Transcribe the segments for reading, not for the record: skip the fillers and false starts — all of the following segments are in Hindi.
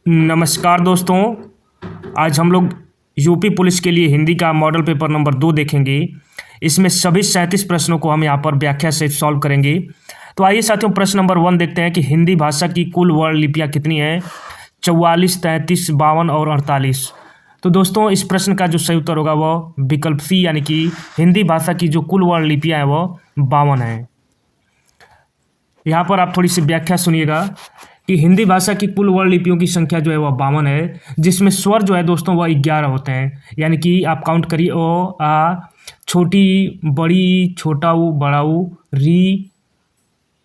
नमस्कार दोस्तों। आज हम लोग यूपी पुलिस के लिए हिंदी का मॉडल पेपर नंबर 2 देखेंगे। इसमें सभी 37 प्रश्नों को हम यहाँ पर व्याख्या से सॉल्व करेंगे। तो आइए साथियों, प्रश्न नंबर 1 देखते हैं कि हिंदी भाषा की कुल वर्ण लिपियाँ कितनी हैं। 44, 33, 52 और 48। तो दोस्तों, इस प्रश्न का जो सही उत्तर होगा वह विकल्प सी, यानी कि हिंदी भाषा की जो कुल वर्ण लिपियाँ हैं वह 52 हैं। यहाँ पर आप थोड़ी सी व्याख्या सुनिएगा कि हिंदी भाषा की कुल वर्ण लिपियों की संख्या जो है वह 52 है, जिसमें स्वर जो है दोस्तों वह 11 होते हैं। यानी कि आप काउंट करिए, ओ, आ, छोटी, बड़ी, छोटा ऊ, बड़ा ऊ, री,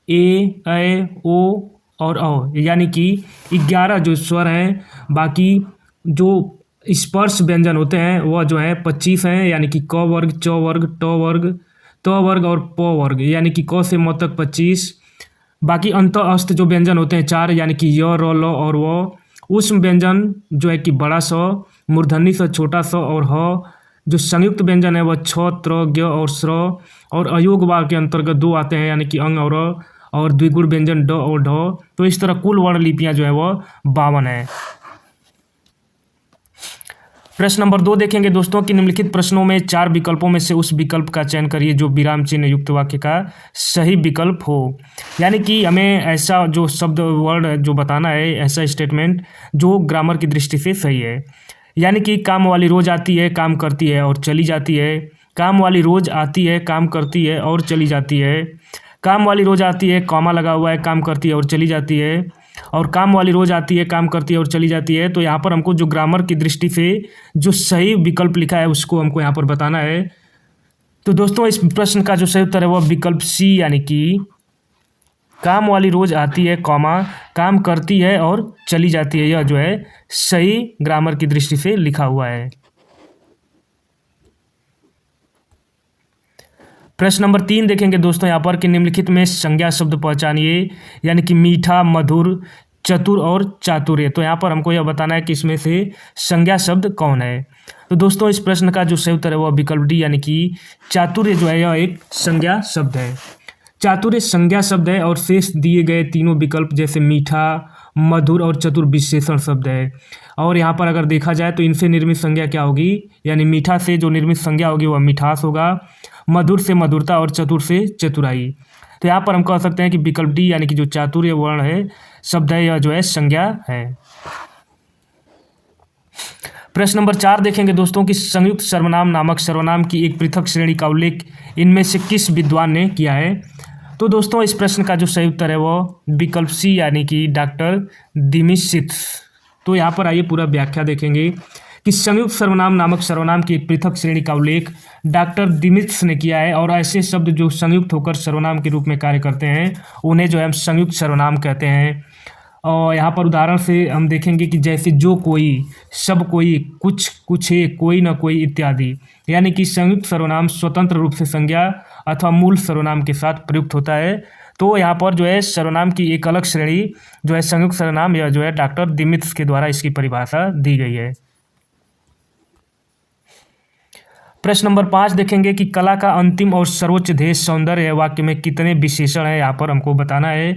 ए, ओ और औ, यानी कि 11 जो स्वर हैं। बाकी जो स्पर्श व्यंजन होते हैं वह जो है 25 हैं, यानी कि क वर्ग, च वर्ग, ट वर्ग, त वर्ग और प वर्ग, यानी कि क से म तक 25। बाकी अंत अस्त जो व्यंजन होते हैं 4, यानी कि य, र, ल और व। उष्म व्यंजन जो है कि बड़ा स, मूर्धन्य स, छोटा स और ह। जो संयुक्त व्यंजन है वह छ, त्र, ज्ञ और स्र। और अयोग वाक्य के अंतर्गत 2 आते हैं, यानी कि अंग और अ, और द्विगुण व्यंजन ड और ढ। तो इस तरह कुल वर्ण लिपियाँ जो है वह 52 है। प्रश्न नंबर 2 देखेंगे दोस्तों कि निम्नलिखित प्रश्नों में 4 विकल्पों में से उस विकल्प का चयन करिए जो विराम चिन्ह युक्त वाक्य का सही विकल्प हो। यानी कि हमें ऐसा जो शब्द वर्ड जो बताना है, ऐसा स्टेटमेंट जो ग्रामर की दृष्टि से सही है। यानी कि काम वाली रोज आती है, काम करती है और चली जाती है। काम वाली रोज आती है, काम करती है और चली जाती है। काम वाली रोज आती है, कॉमा लगा हुआ है, काम करती है और चली जाती है। और काम वाली रोज आती है, काम करती है और चली जाती है। तो यहाँ पर हमको जो ग्रामर की दृष्टि से जो सही विकल्प लिखा है उसको हमको यहाँ पर बताना है। तो दोस्तों, इस प्रश्न का जो सही उत्तर है वह विकल्प सी, यानी कि काम वाली रोज आती है, कॉमा काम करती है और चली जाती है। यह जो है सही ग्रामर की दृष्टि से लिखा हुआ है। प्रश्न नंबर 3 देखेंगे दोस्तों यहाँ पर कि निम्नलिखित में संज्ञा शब्द पहचानिए। यानी कि मीठा, मधुर, चतुर और चातुर्य। तो यहाँ पर हमको यह बताना है कि इसमें से संज्ञा शब्द कौन है। तो दोस्तों, इस प्रश्न का जो सही उत्तर है वह विकल्प डी, यानी कि चातुर्य जो है यह एक संज्ञा शब्द है। चातुर्य संज्ञा शब्द है और शेष दिए गए तीनों विकल्प जैसे मीठा, मधुर और चतुर विशेषण शब्द है। और यहाँ पर अगर देखा जाए तो इनसे निर्मित संज्ञा क्या होगी, यानी मीठा से जो निर्मित संज्ञा होगी वह मिठास होगा, मधुर से मधुरता और चतुर से चतुराई। तो यहाँ पर हम कह सकते हैं कि विकल्प डी, यानी कि जो चातुर्य वर्ण है शब्द है यह जो है संज्ञा है। प्रश्न नंबर 4 देखेंगे दोस्तों कि संयुक्त सर्वनाम नामक सर्वनाम की एक पृथक श्रेणी का उल्लेख इनमें से किस विद्वान ने किया है। तो दोस्तों, इस प्रश्न का जो सही उत्तर है वह विकल्प सी, यानी कि डॉक्टर दिमित्सित्स। तो यहाँ पर आइए पूरा व्याख्या देखेंगे कि संयुक्त सर्वनाम नामक सर्वनाम की एक पृथक श्रेणी का उल्लेख डॉक्टर दिमित्स ने किया है। और ऐसे शब्द जो संयुक्त होकर सर्वनाम के रूप में कार्य करते हैं उन्हें जो है हम संयुक्त सर्वनाम कहते हैं। और यहाँ पर उदाहरण से हम देखेंगे कि जैसे जो कोई, सब कोई, कुछ, कुछ है, कोई न कोई इत्यादि। यानी कि संयुक्त सर्वनाम स्वतंत्र रूप से संज्ञा अथवा मूल सर्वनाम के साथ प्रयुक्त होता है। तो यहाँ पर जो है सर्वनाम की एक अलग श्रेणी जो है संयुक्त सर्वनाम, यह जो है डॉक्टर दिमित्स के द्वारा इसकी परिभाषा दी गई है। प्रश्न नंबर 5 देखेंगे कि कला का अंतिम और सर्वोच्च ध्येय सौंदर्य वाक्य में कितने विशेषण हैं। यहाँ पर हमको बताना है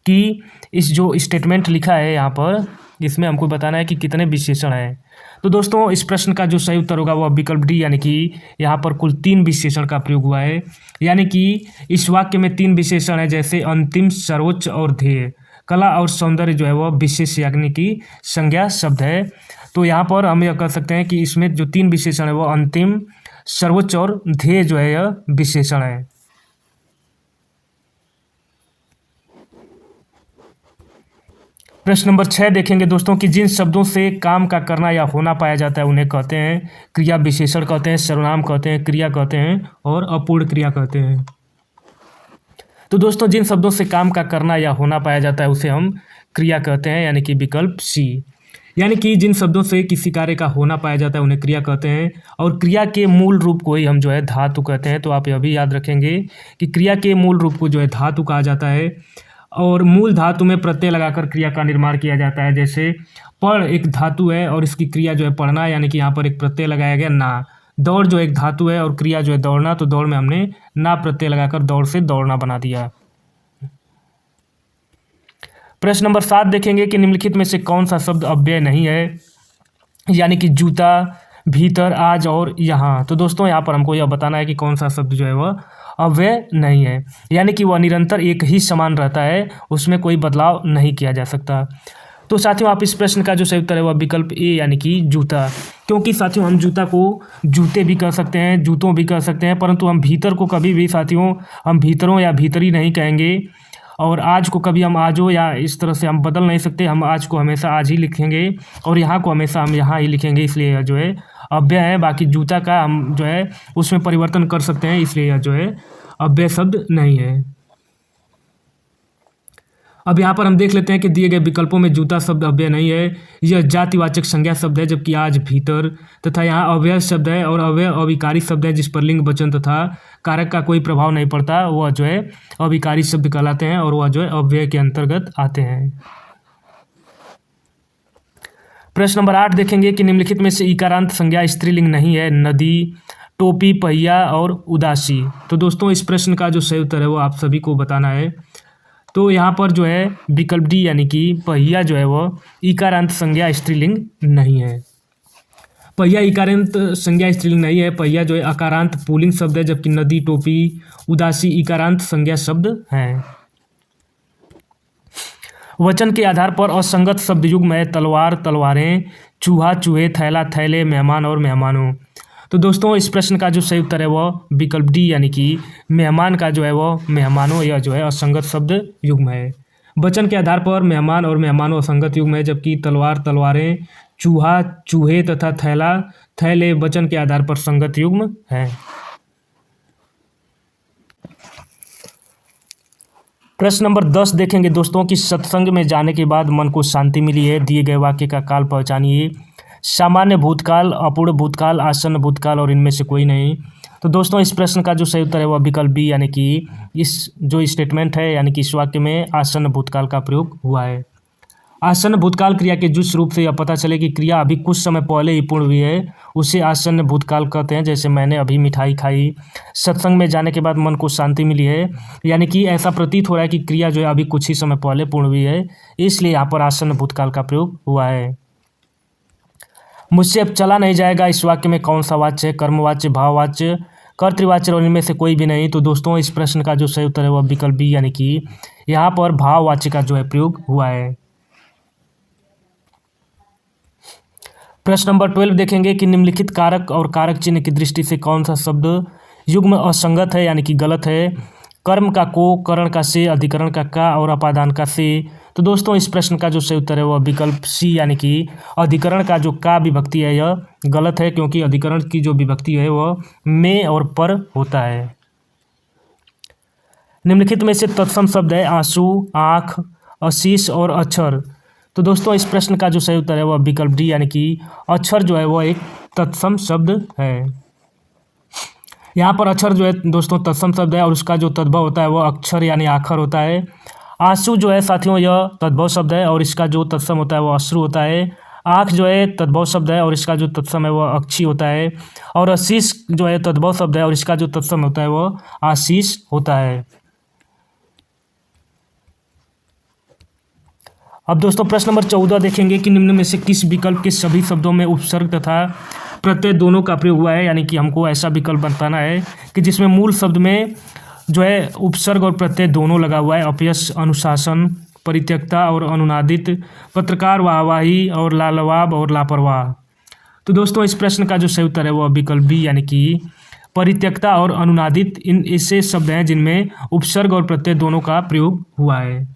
कि इस जो स्टेटमेंट लिखा है यहाँ पर, इसमें हमको बताना है कि कितने विशेषण हैं। तो दोस्तों, इस प्रश्न का जो सही उत्तर होगा वह विकल्प डी, यानी कि यहाँ पर कुल 3 विशेषण का प्रयोग हुआ है। यानी कि इस वाक्य में 3 विशेषण है, जैसे अंतिम, सर्वोच्च और ध्येय। कला और सौंदर्य जो है वह विशेष यानी कि संज्ञा शब्द है। तो यहाँ पर हम यह कह सकते हैं कि इसमें जो 3 विशेषण है वह अंतिम, सर्वोच्च और ध्येय जो है यह विशेषण है। प्रश्न नंबर 6 देखेंगे दोस्तों कि जिन शब्दों से काम का करना या होना पाया जाता है उन्हें कहते हैं क्रिया विशेषण कहते हैं, सर्वनाम कहते हैं, क्रिया कहते हैं और अपूर्ण क्रिया कहते हैं। तो दोस्तों, जिन शब्दों से काम का करना या होना पाया जाता है उसे हम क्रिया कहते हैं, यानी कि विकल्प सी। यानी कि जिन शब्दों से किसी कार्य का होना पाया जाता है उन्हें क्रिया कहते हैं। और क्रिया के मूल रूप को ही हम जो है धातु कहते हैं। तो आप यह भी याद रखेंगे कि क्रिया के मूल रूप को जो है धातु कहा जाता है। और मूल धातु में प्रत्यय लगाकर क्रिया का निर्माण किया जाता है। जैसे पढ़ एक धातु है और इसकी क्रिया जो है पढ़ना, यानी कि यहाँ पर एक प्रत्यय लगाया गया ना। दौड़ जो एक धातु है और क्रिया जो है दौड़ना, तो दौड़ में हमने ना प्रत्यय लगाकर दौड़ से दौड़ना बना दिया। प्रश्न नंबर 7 देखेंगे कि निम्नलिखित में से कौन सा शब्द अव्यय नहीं है, यानी कि जूता, भीतर, आज और यहाँ। तो दोस्तों यहाँ पर हमको यह बताना है कि कौन सा शब्द जो है वह अव्यय नहीं है, यानी कि वह निरंतर एक ही समान रहता है, उसमें कोई बदलाव नहीं किया जा सकता। तो साथियों आप इस प्रश्न का जो सही उत्तर है वह विकल्प ए यानी कि जूता, क्योंकि साथियों हम जूता को जूते भी कर सकते हैं, जूतों भी कर सकते हैं, परंतु हम भीतर को कभी भी साथियों हम भीतरों या भीतरी नहीं कहेंगे, और आज को कभी हम आजो या इस तरह से हम बदल नहीं सकते। हम आज को हमेशा आज ही लिखेंगे और यहाँ को हमेशा हम यहाँ ही लिखेंगे, इसलिए यह जो है अव्यय है। बाकी जूता का हम जो है उसमें परिवर्तन कर सकते हैं, इसलिए यह जो है अव्यय शब्द नहीं है। अब यहाँ पर हम देख लेते हैं कि दिए गए विकल्पों में जूता शब्द अव्यय नहीं है, यह जातिवाचक संज्ञा शब्द है, जबकि आज भीतर, तथा यहाँ अव्यय शब्द है और अव्यय अविकारी शब्द है जिस पर लिंग, वचन तथा कारक का कोई प्रभाव नहीं पड़ता, वह जो है अविकारी शब्द कहलाते हैं और वह जो है अव्यय के अंतर्गत आते हैं। प्रश्न नंबर 8 देखेंगे कि निम्नलिखित में से इकारांत संज्ञा स्त्रीलिंग नहीं है, नदी, टोपी, पहिया और उदासी। तो दोस्तों इस प्रश्न का जो सही उत्तर है वो आप सभी को बताना है। तो यहाँ पर जो है विकल्प डी यानी कि पहिया जो है वह इकारांत संज्ञा स्त्रीलिंग नहीं है। पहिया इकारांत संज्ञा स्त्रीलिंग नहीं है, पहिया जो है अकारांत पुल्लिंग शब्द है, जबकि नदी, टोपी, उदासी इकारांत संज्ञा शब्द हैं। वचन के आधार पर असंगत शब्द युग्म है, तलवार, तलवारें, चूहा, चूहे, थैला, थैले, मेहमान और मेहमानों। तो दोस्तों इस प्रश्न का जो सही उत्तर है वह विकल्प डी यानी कि मेहमान का जो है वह मेहमानों, यह जो है असंगत शब्द युग्म है। वचन के आधार पर मेहमान और मेहमानों असंगत युग्म है, जबकि तलवार, तलवारें, चूहा, चूहे तथा थैला, थैले वचन के आधार पर संगत युग्म है। प्रश्न नंबर 10 देखेंगे दोस्तों कि सत्संग में जाने के बाद मन को शांति मिली है, दिए गए वाक्य का काल पहचानिए। सामान्य भूतकाल, अपूर्ण भूतकाल, आसन्न भूतकाल और इनमें से कोई नहीं। तो दोस्तों इस प्रश्न का जो सही उत्तर है वह विकल्प बी यानी कि इस जो स्टेटमेंट है यानी कि इस वाक्य में आसन्न भूतकाल का प्रयोग हुआ है। आसन्न भूतकाल क्रिया के जिस रूप से यह पता चले कि क्रिया अभी कुछ समय पहले ही पूर्ण हुई है उसे आसन्न भूतकाल कहते हैं। जैसे मैंने अभी मिठाई खाई, सत्संग में जाने के बाद मन को शांति मिली है, यानी कि ऐसा प्रतीत हो रहा है कि क्रिया जो है अभी कुछ ही समय पहले पूर्ण हुई है, इसलिए यहाँ पर आसन्न भूतकाल का प्रयोग हुआ है। मुझसे अब चला नहीं जाएगा, इस वाक्य में कौन सा वाच्य है, कर्मवाच्य, भाववाच्य, कर्तृवाच्य और इनमें से कोई भी नहीं। तो दोस्तों इस प्रश्न का जो सही उत्तर है वह विकल्प बी यानी कि यहाँ पर भाववाच्य का जो है प्रयोग हुआ है। प्रश्न नंबर 12 देखेंगे कि निम्नलिखित कारक और कारक चिन्ह की दृष्टि से कौन सा शब्द युग्म असंगत है यानी कि गलत है। कर्म का को, करण का से, अधिकरण का और अपादान का से। तो दोस्तों इस प्रश्न का जो सही उत्तर है वह विकल्प सी यानी कि अधिकरण का जो का विभक्ति है यह गलत है, क्योंकि अधिकरण की जो विभक्ति है वह में और पर होता है। निम्नलिखित में से तत्सम शब्द है आंसू, आँख, आशीष और अक्षर। तो दोस्तों इस प्रश्न का जो सही उत्तर है वह विकल्प डी यानी कि अक्षर जो है वह एक तत्सम शब्द है। यहाँ पर अक्षर जो है दोस्तों तत्सम शब्द है और उसका जो तद्भव होता है वह अक्षर यानी आखर होता है। आंसू जो है साथियों यह तद्भव शब्द है और इसका जो तत्सम होता है वह अश्रु होता है। आँख जो है तद्भव शब्द है और इसका जो तत्सम है वह अक्षी होता है। और आशीष जो है तद्भव शब्द है और इसका जो तत्सम होता है वह आशीष होता है। अब दोस्तों प्रश्न नंबर 14 देखेंगे कि निम्न में से किस विकल्प के सभी शब्दों में उपसर्ग तथा प्रत्यय दोनों का प्रयोग हुआ है, यानी कि हमको ऐसा विकल्प बताना है कि जिसमें मूल शब्द में जो है उपसर्ग और प्रत्यय दोनों लगा हुआ है। अपयश, अनुशासन, परित्यक्ता और अनुनादित, पत्रकार, वाहवाही और लालवाब और लापरवाह। तो दोस्तों इस प्रश्न का जो सही उत्तर है वह विकल्प बी यानी कि परित्यक्ता और अनुनादित इन ऐसे शब्द हैं जिनमें उपसर्ग और प्रत्यय दोनों का प्रयोग हुआ है।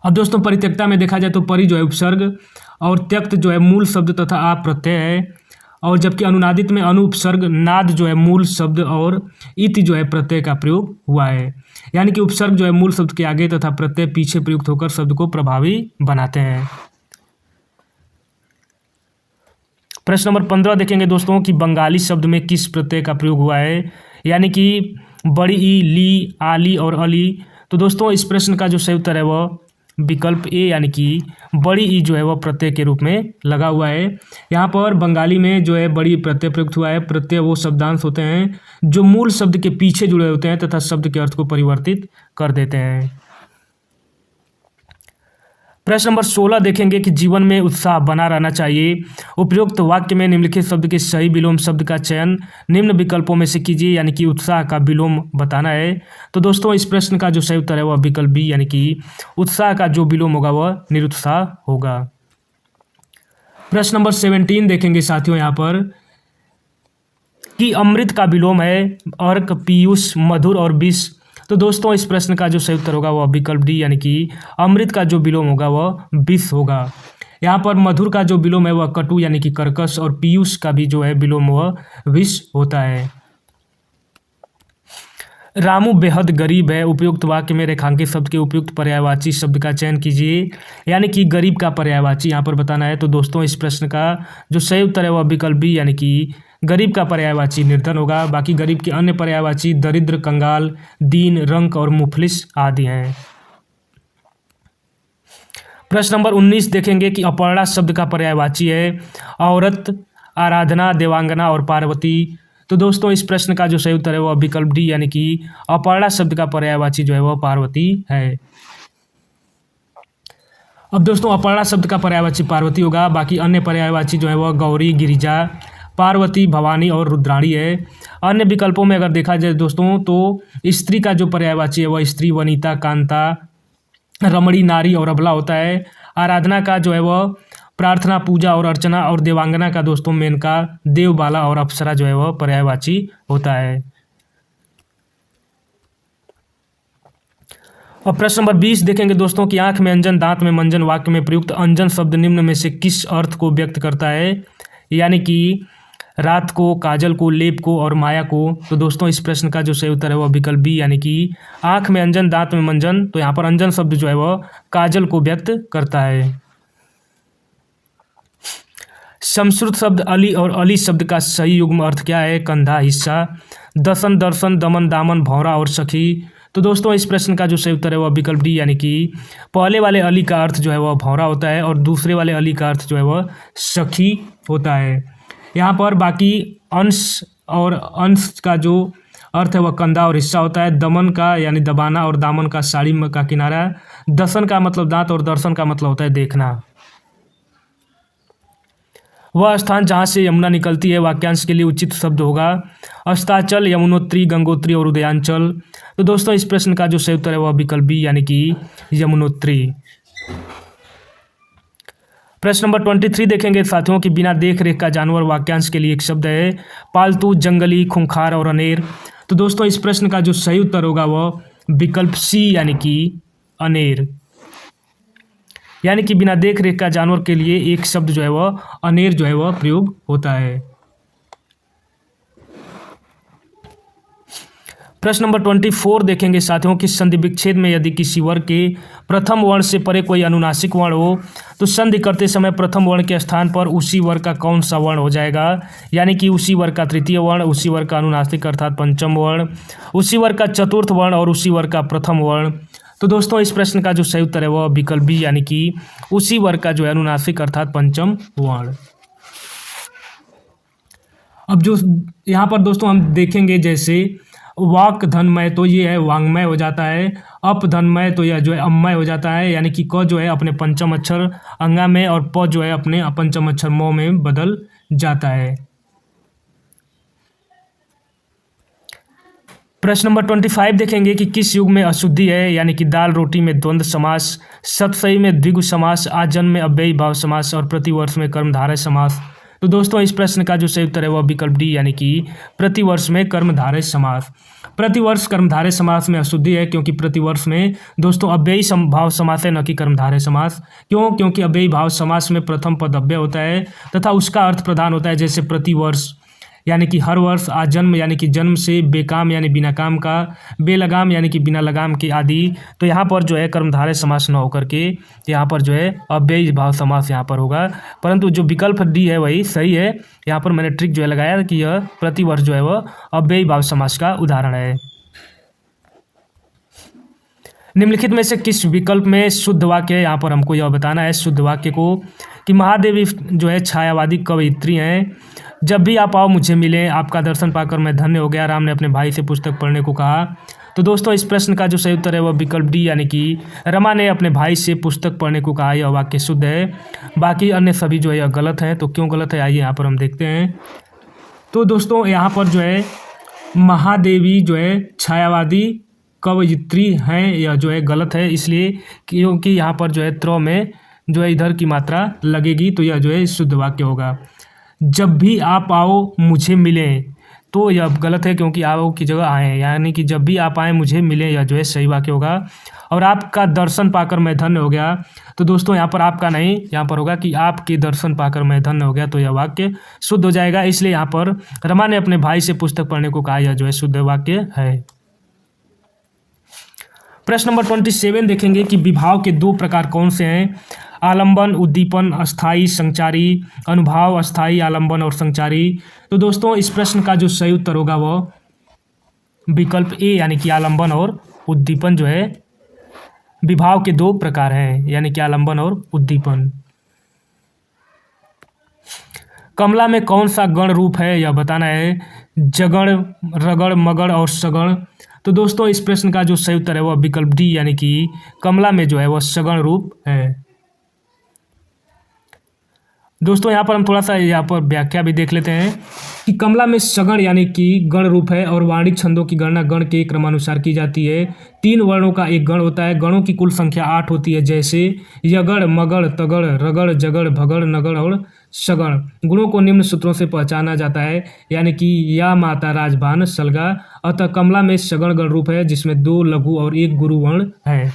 अब दोस्तों परित्यक्ता में देखा जाए तो परि जो है उपसर्ग और त्यक्त जो है मूल शब्द तथा आप प्रत्यय है, और जबकि अनुनादित में अनुपसर्ग, नाद जो है मूल शब्द और इति जो है प्रत्यय का प्रयोग हुआ है। यानी कि उपसर्ग जो है मूल शब्द के आगे तथा प्रत्यय पीछे प्रयुक्त होकर शब्द को प्रभावी बनाते हैं। प्रश्न नंबर 15 देखेंगे दोस्तों कि बंगाली शब्द में किस प्रत्यय का प्रयोग हुआ है, यानी कि बड़ी ई, ली, आली और अली। तो दोस्तों इस प्रश्न का जो सही उत्तर है वह विकल्प ए यानी कि बड़ी ई जो है वह प्रत्यय के रूप में लगा हुआ है। यहाँ पर बंगाली में जो है बड़ी प्रत्यय प्रयुक्त हुआ है। प्रत्यय वो शब्दांश होते हैं जो मूल शब्द के पीछे जुड़े होते हैं तथा शब्द के अर्थ को परिवर्तित कर देते हैं। प्रश्न नंबर 16 देखेंगे कि जीवन में उत्साह बना रहना चाहिए। उपयुक्त वाक्य में निम्नलिखित शब्द के सही विलोम शब्द का चयन निम्न विकल्पों में से कीजिए, यानी कि उत्साह का विलोम बताना है। तो दोस्तों इस प्रश्न का जो सही उत्तर है वह विकल्प बी, यानी कि उत्साह का जो विलोम होगा वह निरुत्साह होगा। प्रश्न नंबर 17 देखेंगे साथियों यहाँ पर कि अमृत का विलोम है अर्क, पीयूष, मधुर और विष। तो दोस्तों इस प्रश्न का जो सही उत्तर होगा वह विकल्प डी, यानी कि अमृत का जो विलोम होगा वह विष होगा। यहाँ पर मधुर का जो विलोम है वह कटु यानी कि कर्कश, और पीयूष का भी जो है विलोम वह विष होता है। रामू बेहद गरीब है। उपयुक्त वाक्य में रेखांकित शब्द के उपयुक्त पर्यायवाची शब्द का चयन कीजिए, यानी कि गरीब का पर्यायवाची यहाँ पर बताना है। तो दोस्तों इस प्रश्न का जो सही उत्तर है वह विकल्प बी, यानी कि गरीब का पर्यायवाची निर्धन होगा। बाकी गरीब के अन्य पर्यायवाची दरिद्र, कंगाल, दीन, रंक और मुफलिस आदि हैं। प्रश्न नंबर 19 देखेंगे कि अपर्णा शब्द का पर्यायवाची है औरत, आराधना, देवांगना और पार्वती। तो दोस्तों इस प्रश्न का जो सही उत्तर है वह विकल्प डी, यानी कि अपर्णा शब्द का पर्यायवाची जो है वह पार्वती है। अब दोस्तों अपर्णा शब्द का पर्यायवाची पार्वती होगा। बाकी अन्य पर्यायवाची जो है वह गौरी, गिरिजा, पार्वती, भवानी और रुद्राणी है। अन्य विकल्पों में अगर देखा जाए दोस्तों तो स्त्री का जो पर्यायवाची है वह स्त्री, वनिता, कांता, रमणी, नारी और अबला होता है। आराधना का जो है वह प्रार्थना, पूजा और अर्चना, और देवांगना का दोस्तों मेनका, देवबाला और अप्सरा जो है वह पर्यायवाची होता है। और प्रश्न नंबर 20 देखेंगे दोस्तों कि आंख में अंजन, दांत में मंजन वाक्य में प्रयुक्त अंजन शब्द निम्न में से किस अर्थ को व्यक्त करता है, यानी कि रात को, काजल को, लेप को और माया को। तो दोस्तों इस प्रश्न का जो सही उत्तर है वह विकल्प बी, यानी कि आंख में अंजन, दांत में मंजन। तो यहाँ पर अंजन शब्द जो है वह काजल को व्यक्त करता है। संस्कृत शब्द अली और अली शब्द का सही युग्म अर्थ क्या है? कंधा, हिस्सा, दसन, दर्शन, दमन, दामन, भौरा और सखी। तो दोस्तों इस प्रश्न का जो सही उत्तर है वह विकल्प डी, यानी कि पहले वाले अली का अर्थ जो है वह भौरा होता है और दूसरे वाले अली का अर्थ जो है वह सखी होता है। यहाँ पर बाकी अंश और अंश का जो अर्थ है वह कंधा और हिस्सा होता है। दमन का यानी दबाना और दामन का साड़ी का किनारा। दसन का मतलब दांत और दर्शन का मतलब होता है देखना। वह स्थान जहाँ से यमुना निकलती है वाक्यांश के लिए उचित शब्द होगा अस्ताचल, यमुनोत्री, गंगोत्री और उदयांचल। तो दोस्तों इस प्रश्न का जो सही उत्तर है वह विकल्प बी, यानी कि यमुनोत्री। प्रश्न नंबर 23 देखेंगे साथियों कि बिना देख रेख का जानवर वाक्यांश के लिए एक शब्द है पालतू, जंगली, खूंखार और अनेर। तो दोस्तों इस प्रश्न का जो सही उत्तर होगा वह विकल्प सी, यानी कि अनेर। यानी कि बिना देख रेख का जानवर के लिए एक शब्द जो है वह अनेर जो है वह प्रयोग होता है। प्रश्न नंबर 24 देखेंगे साथियों कि संधि विच्छेद में यदि किसी वर्ग के प्रथम वर्ण से परे कोई अनुनासिक वर्ण हो तो संधि करते समय प्रथम वर्ण के स्थान पर उसी वर्ग का कौन सा वर्ण हो जाएगा, यानी कि उसी वर्ग का तृतीय वर्ण, उसी वर्ग का अनुनासिक अर्थात पंचम वर्ण, उसी वर्ग का चतुर्थ वर्ण और उसी वर्ग का प्रथम वर्ण। तो दोस्तों इस प्रश्न का जो सही उत्तर है वह विकल्प बी, यानी कि उसी वर्ग का जो है अनुनासिक अर्थात पंचम वर्ण। अब जो यहाँ पर दोस्तों हम देखेंगे जैसे वाक धनमय तो ये है वांग्मय हो जाता है, अप धनमय तो यह जो है अम्मय हो जाता है, यानी कि क जो है अपने पंचम अक्षर अंगा में और प जो है अपने अपंचम अक्षर मौ में बदल जाता है। प्रश्न नंबर 25 देखेंगे कि किस युग में अशुद्धि है, यानी कि दाल रोटी में द्वंद्व समास, सतसई में द्विगु समास, आजन्म में अव्ययी भाव समास और प्रतिवर्ष में कर्मधारय समास। तो दोस्तों इस प्रश्न का जो सही उत्तर है वह विकल्प डी, यानी कि प्रतिवर्ष में कर्मधारय समास। प्रतिवर्ष कर्मधारय समास में अशुद्धि है क्योंकि प्रतिवर्ष में दोस्तों अव्ययी भाव समास है, न कि कर्मधारय समास। क्यों? क्योंकि अव्ययी भाव समास में प्रथम पद अव्यय होता है तथा उसका अर्थ प्रधान होता है, जैसे प्रतिवर्ष यानी कि हर वर्ष, आजन्म यानी कि जन्म से, बेकाम यानी बिना काम का, बेलगाम यानी कि बिना लगाम के आदि। तो यहाँ पर जो है कर्मधारय समास न होकर के यहाँ पर जो है अव्ययी भाव समास यहाँ पर होगा, परंतु जो विकल्प डी है वही सही है। यहाँ पर मैंने ट्रिक जो है लगाया कि यह प्रतिवर्ष जो है वह अव्ययी भाव समास का उदाहरण है। निम्नलिखित में से किस विकल्प में शुद्ध वाक्य है, यहाँ पर हमको यह बताना है शुद्ध वाक्य को कि महादेवी जो है छायावादी कवयित्री हैं। जब भी आप आओ मुझे मिले, आपका दर्शन पाकर मैं धन्य हो गया। राम ने अपने भाई से पुस्तक पढ़ने को कहा। तो दोस्तों इस प्रश्न का जो सही उत्तर है वह विकल्प डी यानी कि रमा ने अपने भाई से पुस्तक पढ़ने को कहा, यह वाक्य शुद्ध है। बाकी अन्य सभी जो है यह गलत है। तो क्यों गलत है आइए यहाँ पर हम देखते हैं। तो दोस्तों यहाँ पर जो है महादेवी जो है छायावादी कवयित्री हैं, यह जो है गलत है, इसलिए क्योंकि यहाँ पर जो है त्र में जो है इधर की मात्रा लगेगी, तो यह जो है शुद्ध वाक्य होगा। जब भी आप आओ मुझे मिलें, तो यह गलत है क्योंकि आओ की जगह आए, यानी कि जब भी आप आए मुझे मिलें, यह जो है सही वाक्य होगा। और आपका दर्शन पाकर मैं धन्य हो गया, तो दोस्तों यहाँ पर आपका नहीं, यहाँ पर होगा कि आपके दर्शन पाकर मैं धन्य हो गया, तो यह वाक्य शुद्ध हो जाएगा। इसलिए यहाँ पर रमा ने अपने भाई से पुस्तक पढ़ने को कहा, यह जो है शुद्ध वाक्य है। प्रश्न नंबर 27 देखेंगे कि विभाव के दो प्रकार कौन से हैं। आलंबन, उद्दीपन, अस्थाई, संचारी, अनुभाव, अस्थाई, आलंबन और संचारी। तो दोस्तों इस प्रश्न का जो सही उत्तर होगा वह विकल्प ए यानी कि आलंबन और उद्दीपन जो है विभाव के दो प्रकार हैं, यानी कि आलंबन और उद्दीपन। कमला में कौन सा गण रूप है यह बताना है। जगण, रगड़, मगड़ और सगण। तो दोस्तों इस प्रश्न का जो सही उत्तर है वह विकल्प डी यानी कि कमला में जो है वह सगण रूप है। दोस्तों यहाँ पर हम थोड़ा सा यहाँ पर व्याख्या भी देख लेते हैं कि कमला में सगण यानी कि गण रूप है और वाणिज्य छंदों की गणना गण के क्रमानुसार की जाती है। 3 वर्णों का एक गण होता है। गणों की कुल संख्या 8 होती है, जैसे यगड़, मगड़, तगड़, रगड़, जगड़, भगड़, नगड़ और सगण। गुणों को निम्न सूत्रों से पहचाना जाता है, यानी कि या माता राजभान सलगा। अतः कमला में सगण गण रूप है जिसमें 2 लघु और 1 गुरु वर्ण है।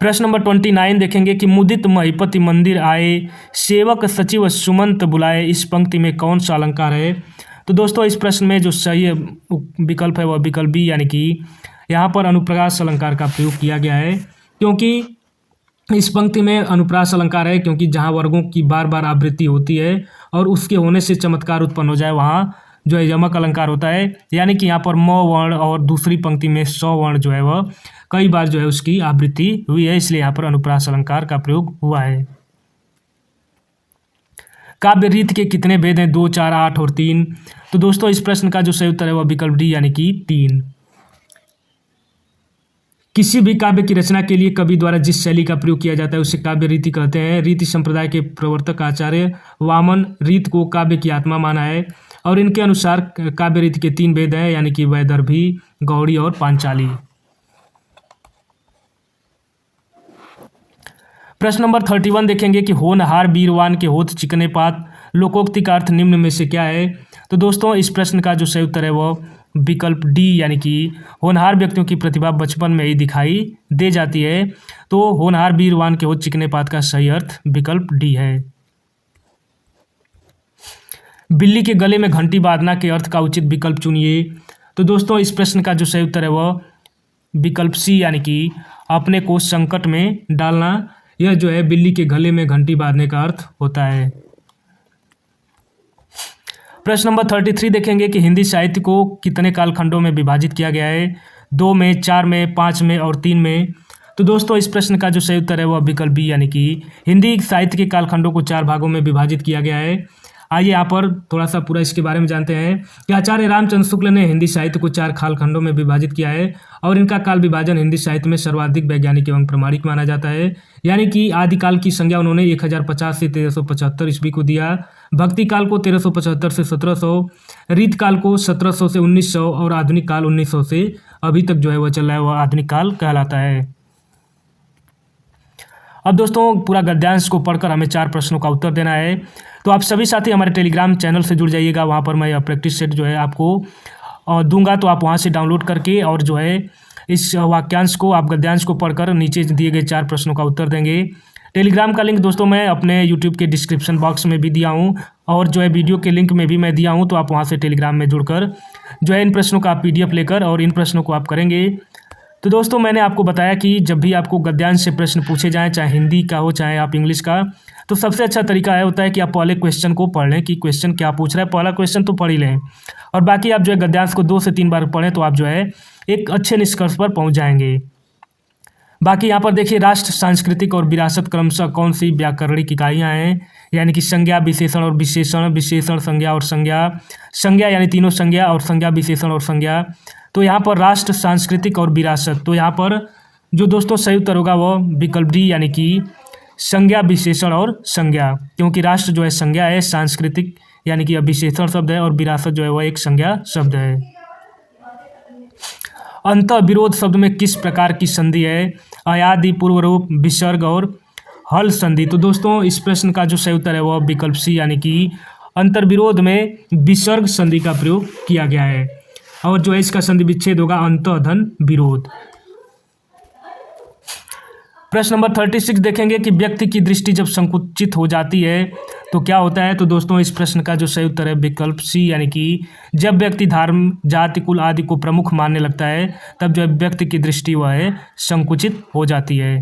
प्रश्न नंबर 29 देखेंगे कि मुदित महिपति मंदिर आए, सेवक सचिव सुमंत बुलाए, इस पंक्ति में कौन सा अलंकार है। तो दोस्तों इस प्रश्न में जो सही विकल्प है वह विकल्प बी यानी कि यहाँ पर अनुप्रास अलंकार का प्रयोग किया गया है, क्योंकि इस पंक्ति में अनुप्रास अलंकार है, क्योंकि जहाँ वर्गों की बार बार आवृत्ति होती है और उसके होने से चमत्कार उत्पन्न हो जाए वहाँ जो है यमक अलंकार होता है, यानी कि यहाँ पर म वर्ण और दूसरी पंक्ति में स वर्ण जो है वह कई बार जो है उसकी आवृत्ति हुई है, इसलिए यहाँ पर अनुप्रास अलंकार का प्रयोग हुआ है। काव्य रीत के कितने भेद हैं। 2, 4, 8 और 3। तो दोस्तों इस प्रश्न का जो सही उत्तर है वह विकल्प डी यानी कि 3। किसी भी काव्य की रचना के लिए कवि द्वारा जिस शैली का प्रयोग किया जाता है उसे काव्य रीति कहते हैं। रीति संप्रदाय के प्रवर्तक आचार्य वामन रीत को काव्य की आत्मा माना है और इनके अनुसार काव्य रीति के 3 भेद हैं, यानी कि वैदर्भी, गौड़ी और पांचाली। प्रश्न नंबर 31 देखेंगे कि होनहार वीरवान के होत चिकने पात, लोकोक्ति का अर्थ निम्न में से क्या है। तो दोस्तों इस प्रश्न का जो सही उत्तर है वह विकल्प डी यानी कि होनहार व्यक्तियों की प्रतिभा बचपन में ही दिखाई दे जाती है। तो होनहार वीरवान के होत चिकने पात का सही अर्थ विकल्प डी है। बिल्ली के गले में घंटी बांधना के अर्थ का उचित विकल्प चुनिए। तो दोस्तों इस प्रश्न का जो सही उत्तर है वह विकल्प सी यानी कि अपने को संकट में डालना, यह जो है बिल्ली के गले में घंटी बांधने का अर्थ होता है। प्रश्न नंबर 33 देखेंगे कि हिंदी साहित्य को कितने कालखंडों में विभाजित किया गया है। 2 में, 4 में, 5 में और 3 में। तो दोस्तों इस प्रश्न का जो सही उत्तर है वह विकल्प बी यानी कि हिंदी साहित्य के कालखंडों को 4 भागों में विभाजित किया गया है। आइए यहाँ पर थोड़ा सा पूरा इसके बारे में जानते हैं कि आचार्य रामचंद्र शुक्ल ने हिंदी साहित्य को 4 कालखंडों में विभाजित किया है और इनका काल विभाजन हिंदी साहित्य में सर्वाधिक वैज्ञानिक एवं प्रमाणिक माना जाता है। यानी कि आदिकाल की संज्ञा उन्होंने 1050 से 1375 ईस्वी को दिया, भक्ति काल को 1375 से 1700, रीत काल को 1700 से 1900 और आधुनिक काल 1900 से अभी तक जो है वह चल रहा है, वह आधुनिक काल कहलाता है। अब दोस्तों पूरा गद्यांश को पढ़कर हमें 4 प्रश्नों का उत्तर देना है। तो आप सभी साथी हमारे टेलीग्राम चैनल से जुड़ जाइएगा, वहाँ पर मैं प्रैक्टिस सेट जो है आपको दूंगा, तो आप वहाँ से डाउनलोड करके और जो है इस वाक्यांश को आप गद्यांश को पढ़कर नीचे दिए गए 4 प्रश्नों का उत्तर देंगे। टेलीग्राम का लिंक दोस्तों मैं अपने यूट्यूब के डिस्क्रिप्शन बॉक्स में भी दिया हूँ और जो है वीडियो के लिंक में भी मैं दिया हूँ, तो आप वहाँ से टेलीग्राम में जुड़कर जो है इन प्रश्नों का आप PDF लेकर और इन प्रश्नों को आप करेंगे। तो दोस्तों मैंने आपको बताया कि जब भी आपको गद्यांश से प्रश्न पूछे जाएँ, चाहे हिंदी का हो चाहे आप इंग्लिश का, तो सबसे अच्छा तरीका है होता है कि आप पहले क्वेश्चन को पढ़ लें कि क्वेश्चन क्या पूछ रहा है। पहला क्वेश्चन तो पढ़ ही लें और बाकी आप जो है गद्यांश को 2 से 3 बार पढ़ें, तो आप जो है एक अच्छे निष्कर्ष पर पहुंच जाएंगे। बाकी यहाँ पर देखिए राष्ट्र, सांस्कृतिक और विरासत क्रमशः कौन सी व्याकरणिक इकाइयाँ हैं, यानी कि संज्ञा, विशेषण और विशेषण, विशेषण, संज्ञा और संज्ञा, संज्ञा यानी तीनों संज्ञा और संज्ञा, विशेषण और संज्ञा। तो यहाँ पर राष्ट्र, सांस्कृतिक और विरासत, तो यहाँ पर जो दोस्तों सही उत्तर होगा वो विकल्प डी यानी कि संज्ञा, विशेषण और संज्ञा, क्योंकि राष्ट्र जो है संज्ञा है, सांस्कृतिक यानी कि विशेषण शब्द है और विरासत जो है वह एक संज्ञा शब्द है। अंतः विरोध शब्द में किस प्रकार की संधि है, अयादि, पूर्व रूप, विसर्ग और हल संधि। तो दोस्तों इस प्रश्न का जो सही उत्तर है वह विकल्प सी यानी कि अंतर्विरोध में विसर्ग संधि का प्रयोग किया गया है और जो है इसका संधि विच्छेद होगा अंतः धन विरोध। प्रश्न नंबर 36 देखेंगे कि व्यक्ति की दृष्टि जब संकुचित हो जाती है तो क्या होता है। तो दोस्तों इस प्रश्न का जो सही उत्तर है विकल्प सी यानी कि जब व्यक्ति धर्म, जाति, कुल आदि को प्रमुख मानने लगता है तब जो है व्यक्ति की दृष्टि वह है संकुचित हो जाती है।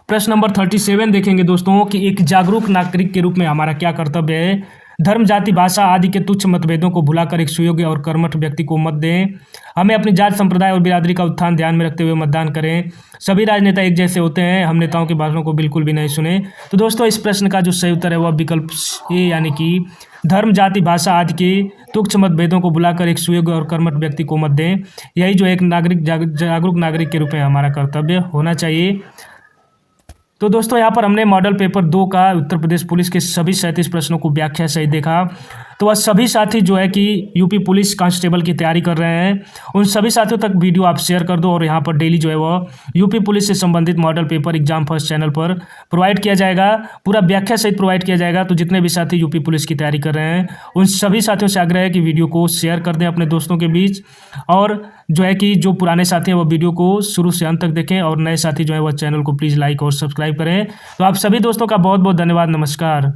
प्रश्न नंबर 37 देखेंगे दोस्तों कि एक जागरूक नागरिक के रूप में हमारा क्या कर्तव्य है। धर्म, जाति, भाषा आदि के तुच्छ मतभेदों को भुलाकर एक सुयोग्य और कर्मठ व्यक्ति को मत दें। हमें अपनी जाति, संप्रदाय और बिरादरी का उत्थान ध्यान में रखते हुए मतदान करें। सभी राजनेता एक जैसे होते हैं, हम नेताओं के भाषणों को बिल्कुल भी नहीं सुने। तो दोस्तों इस प्रश्न का जो सही उत्तर है वह विकल्प ए यानी कि धर्म, जाति, भाषा आदि के तुच्छ मतभेदों को भुलाकर एक सुयोग्य और कर्मठ व्यक्ति को मत दें। यही जो एक नागरिक जागरूक नागरिक के रूप में हमारा कर्तव्य होना चाहिए। तो दोस्तों यहाँ पर हमने मॉडल पेपर 2 का उत्तर प्रदेश पुलिस के सभी 37 प्रश्नों को व्याख्या सहित देखा। तो वह सभी साथी जो है कि यूपी पुलिस कांस्टेबल की तैयारी कर रहे हैं, उन सभी साथियों तक वीडियो आप शेयर कर दो और यहाँ पर डेली जो है वह यूपी पुलिस से संबंधित model paper exam first channel पर प्रोवाइड किया जाएगा, पूरा व्याख्या सहित प्रोवाइड किया जाएगा। तो जितने भी साथी यूपी पुलिस की तैयारी कर रहे हैं उन सभी साथियों से आग्रह है कि वीडियो को शेयर कर दें अपने दोस्तों के बीच, और जो है कि जो पुराने साथी हैं वो वीडियो को शुरू से अंत तक देखें और नए साथी जो है वह चैनल को प्लीज़ लाइक और सब्सक्राइब करें। तो आप सभी दोस्तों का बहुत बहुत धन्यवाद। नमस्कार।